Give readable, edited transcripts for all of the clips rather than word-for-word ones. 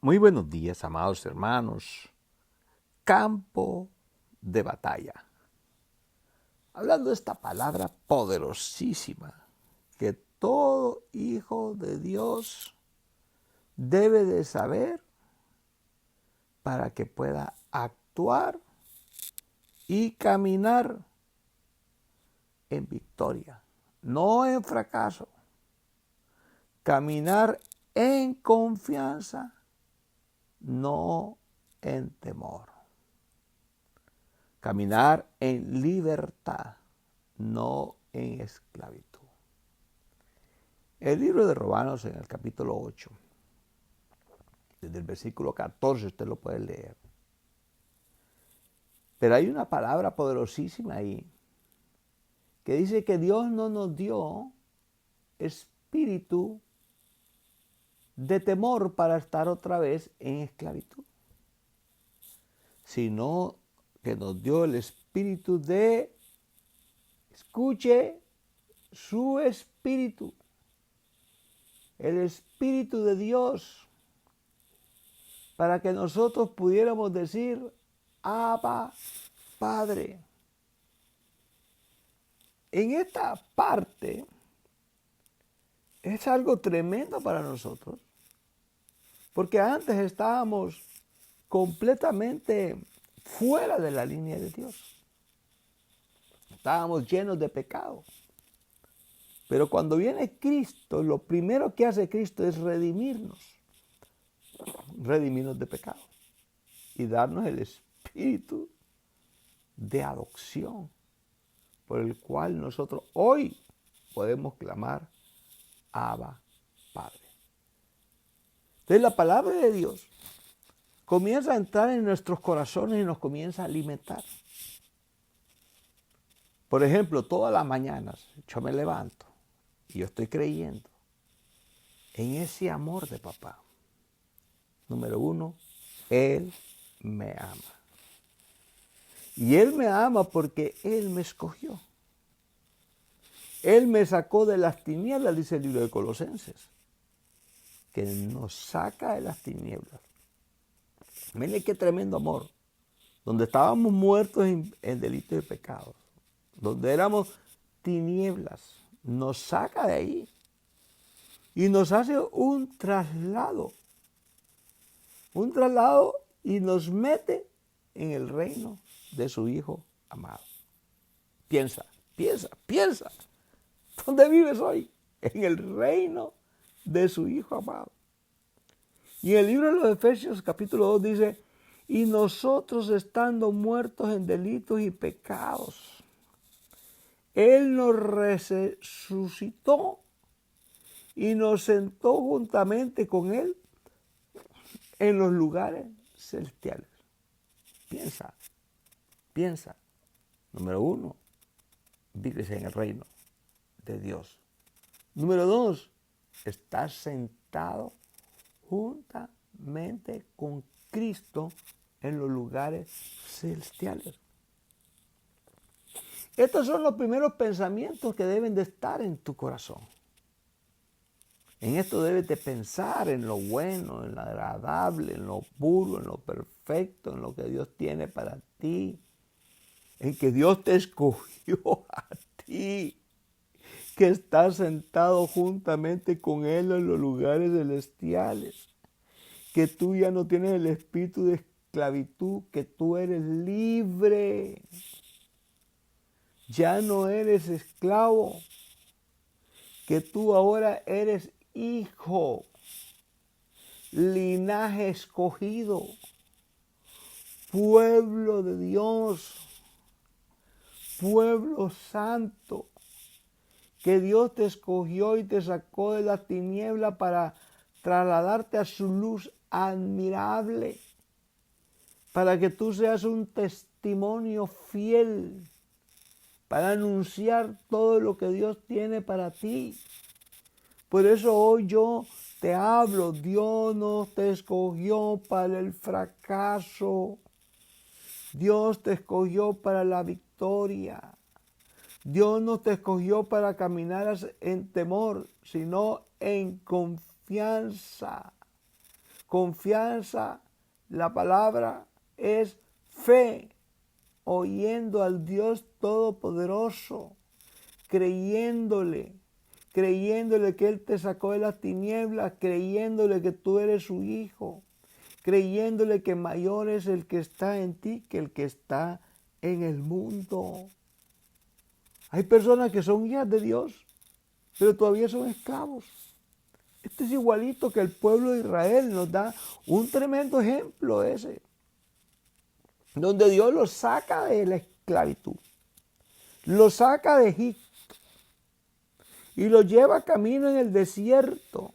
Muy buenos días, amados hermanos. Campo de batalla. Hablando de esta palabra poderosísima que todo hijo de Dios debe de saber para que pueda actuar y caminar en victoria, no en fracaso. Caminar en confianza, no en temor. Caminar en libertad, no en esclavitud. El libro de Romanos en el capítulo 8, desde el versículo 14 usted lo puede leer. Pero hay una palabra poderosísima ahí que dice que Dios no nos dio espíritu de temor para estar otra vez en esclavitud, sino que nos dio el espíritu de, escuche, su espíritu, el espíritu de Dios, para que nosotros pudiéramos decir, Abba, Padre. En esta parte es algo tremendo para nosotros, porque antes estábamos completamente fuera de la línea de Dios. Estábamos llenos de pecado. Pero cuando viene Cristo, lo primero que hace Cristo es redimirnos de pecado y darnos el espíritu de adopción, por el cual nosotros hoy podemos clamar Abba, Padre. Entonces la palabra de Dios comienza a entrar en nuestros corazones y nos comienza a alimentar. Por ejemplo, todas las mañanas yo me levanto y yo estoy creyendo en ese amor de papá. Número uno, Él me ama. Y Él me ama porque Él me escogió. Él me sacó de las tinieblas, dice el libro de Colosenses, que nos saca de las tinieblas. Miren qué tremendo amor. Donde estábamos muertos en delitos y pecados, donde éramos tinieblas, nos saca de ahí y nos hace un traslado y nos mete en el reino de su Hijo amado. Piensa. ¿Dónde vives hoy? En el reino de su Hijo amado. Y en el libro de los Efesios capítulo 2 dice, y nosotros estando muertos en delitos y pecados, Él nos resucitó y nos sentó juntamente con Él en los lugares celestiales. Piensa. Número uno, vives en el reino de Dios. Número dos, estás sentado juntamente con Cristo en los lugares celestiales. Estos son los primeros pensamientos que deben de estar en tu corazón. En esto debes de pensar en lo bueno, en lo agradable, en lo puro, en lo perfecto, en lo que Dios tiene para ti, en que Dios te escogió a ti, que estás sentado juntamente con Él en los lugares celestiales, que tú ya no tienes el espíritu de esclavitud, que tú eres libre, ya no eres esclavo, que tú ahora eres hijo, linaje escogido, pueblo de Dios, pueblo santo, que Dios te escogió y te sacó de la tiniebla para trasladarte a su luz admirable, para que tú seas un testimonio fiel, para anunciar todo lo que Dios tiene para ti. Por eso hoy yo te hablo, Dios no te escogió para el fracaso, Dios te escogió para la victoria. Dios no te escogió para caminar en temor, sino en confianza. confianza, la palabra es fe, oyendo al Dios Todopoderoso, creyéndole que Él te sacó de las tinieblas, creyéndole que tú eres su hijo, creyéndole que mayor es el que está en ti que el que está en el mundo. Hay personas que son hijas de Dios, pero todavía son esclavos. Este es igualito que el pueblo de Israel, nos da un tremendo ejemplo ese, donde Dios los saca de la esclavitud, los saca de Egipto y los lleva camino en el desierto.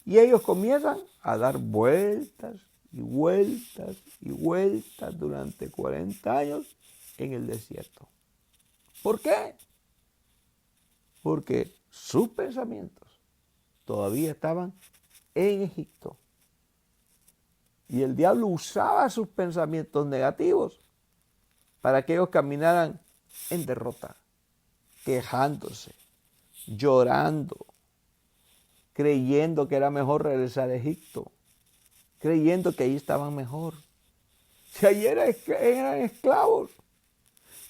Y ellos comienzan a dar vueltas y vueltas y vueltas durante 40 años en el desierto. ¿Por qué? Porque sus pensamientos todavía estaban en Egipto. Y el diablo usaba sus pensamientos negativos para que ellos caminaran en derrota, quejándose, llorando, creyendo que era mejor regresar a Egipto, creyendo que ahí estaban mejor. Si allí eran esclavos.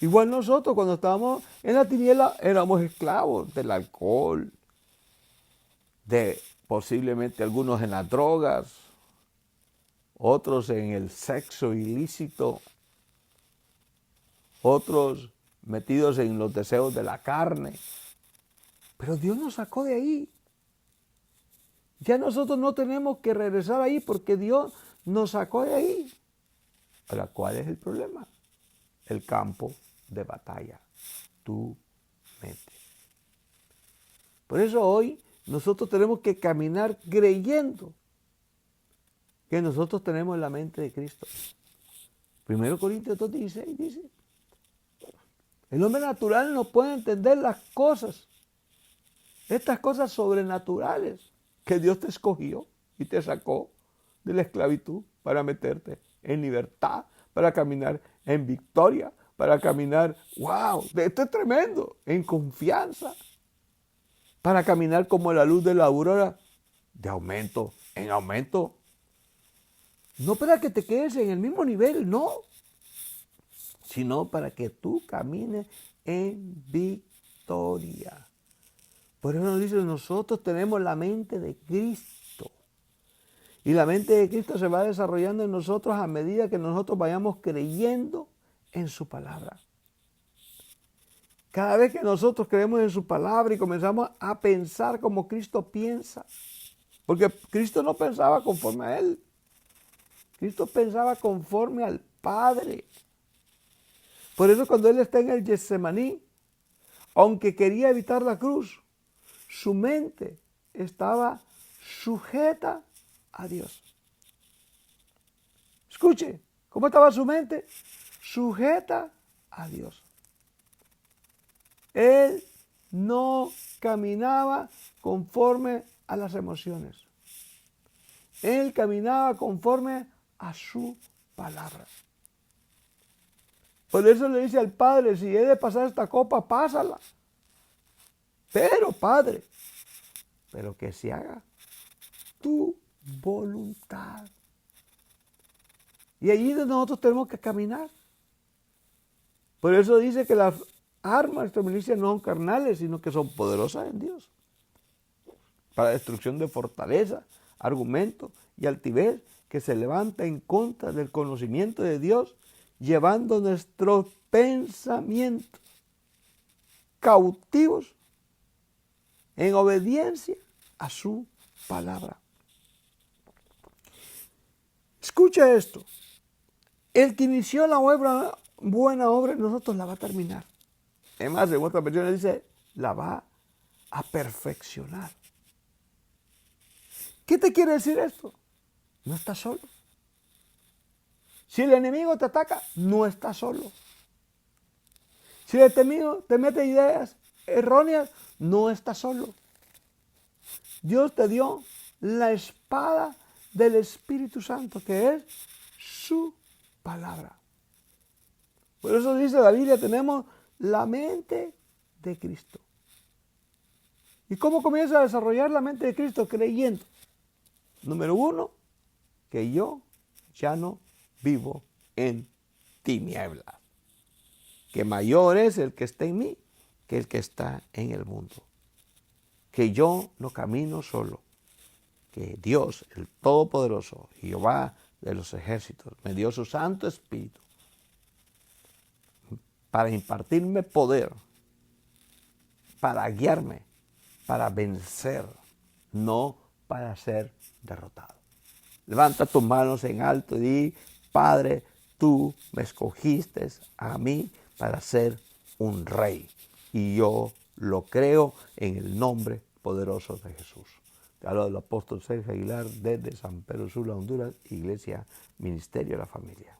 Igual nosotros cuando estábamos en la tiniebla éramos esclavos del alcohol, de posiblemente algunos en las drogas, otros en el sexo ilícito, otros metidos en los deseos de la carne. Pero Dios nos sacó de ahí. Ya nosotros no tenemos que regresar ahí porque Dios nos sacó de ahí. Ahora, ¿cuál es el problema? El campo de batalla, tu mente. Por eso hoy nosotros tenemos que caminar creyendo que nosotros tenemos la mente de Cristo. 1 Corintios 2:16 dice, el hombre natural no puede entender las cosas, estas cosas sobrenaturales que Dios te escogió y te sacó de la esclavitud para meterte en libertad, para caminar en victoria, para caminar, wow, esto es tremendo, en confianza, para caminar como la luz de la aurora, de aumento en aumento. No para que te quedes en el mismo nivel, no, sino para que tú camines en victoria. Por eso nos dice, nosotros tenemos la mente de Cristo. Y la mente de Cristo se va desarrollando en nosotros a medida que nosotros vayamos creyendo en su palabra. Cada vez que nosotros creemos en su palabra y comenzamos a pensar como Cristo piensa, porque Cristo no pensaba conforme a Él, Cristo pensaba conforme al Padre. Por eso cuando Él está en el Getsemaní, aunque quería evitar la cruz, su mente estaba sujeta a Dios. Escuche, ¿cómo estaba su mente? Sujeta a Dios. Él no caminaba conforme a las emociones. Él caminaba conforme a su palabra. Por eso le dice al Padre, si he de pasar esta copa, pásala. Pero, Padre, pero que se haga tu voluntad. Y allí nosotros tenemos que caminar. Por eso dice que las armas de nuestra milicia no son carnales, sino que son poderosas en Dios. Para destrucción de fortaleza, argumentos y altivez que se levanta en contra del conocimiento de Dios, llevando nuestros pensamientos cautivos en obediencia a su palabra. Escucha esto. El que inició la buena obra, nosotros la va a terminar. Además, en otras versiones dice, la va a perfeccionar. ¿Qué te quiere decir esto? No estás solo. Si el enemigo te ataca, no estás solo. Si el enemigo te mete ideas erróneas, no estás solo. Dios te dio la espada del Espíritu Santo, que es su palabra. Por eso dice la Biblia, tenemos la mente de Cristo. ¿Y cómo comienza a desarrollar la mente de Cristo? Creyendo. Número 1, que yo ya no vivo en tinieblas, que mayor es el que está en mí que el que está en el mundo, que yo no camino solo, que Dios, el Todopoderoso, Jehová de los ejércitos, me dio su Santo Espíritu para impartirme poder, para guiarme, para vencer, no para ser derrotado. Levanta tus manos en alto y di: Padre, tú me escogiste a mí para ser un rey. Y yo lo creo en el nombre poderoso de Jesús. Te hablo del apóstol Sergio Aguilar desde San Pedro Sula, Honduras, Iglesia Ministerio de la Familia.